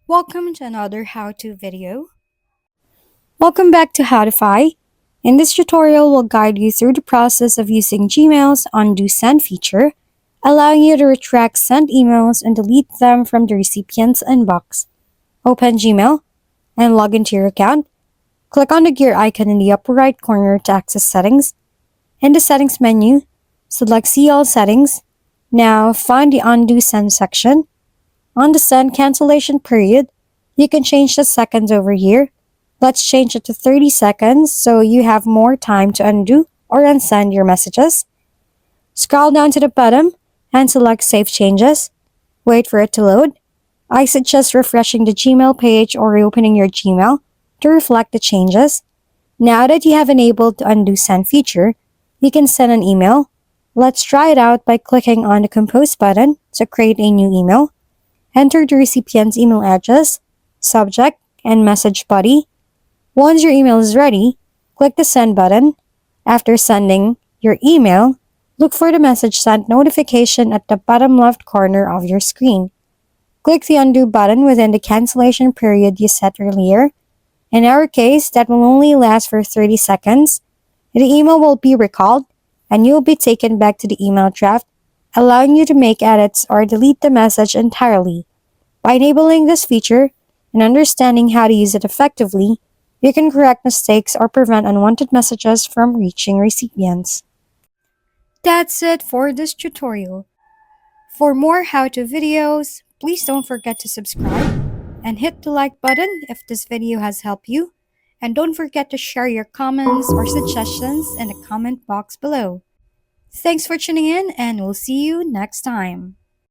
Welcome to another how-to video. Welcome back to Howtify. In this tutorial, we'll guide you through the process of using Gmail's undo send feature, allowing you to retract sent emails and delete them from the recipient's inbox. Open Gmail and log into your account. Click on the gear icon in the upper right corner to access settings. In the settings menu, select See All Settings. Now find the undo send section. On the send cancellation period, you can change the seconds over here. Let's change it to 30 seconds so you have more time to undo or unsend your messages. Scroll down to the bottom and select Save Changes. Wait for it to load. I suggest refreshing the Gmail page or reopening your Gmail to reflect the changes. Now that you have enabled the undo send feature, you can send an email. Let's try it out by clicking on the Compose button to create a new email. Enter the recipient's email address, subject, and message body. Once your email is ready, click the Send button. After sending your email, look for the message sent notification at the bottom left corner of your screen. Click the Undo button within the cancellation period you set earlier. In our case, that will only last for 30 seconds. The email will be recalled, and you will be taken back to the email draft, allowing you to make edits or delete the message entirely. By enabling this feature and understanding how to use it effectively, you can correct mistakes or prevent unwanted messages from reaching recipients. That's it for this tutorial. For more how-to videos, please don't forget to subscribe and hit the like button if this video has helped you. And don't forget to share your comments or suggestions in the comment box below. Thanks for tuning in, and we'll see you next time.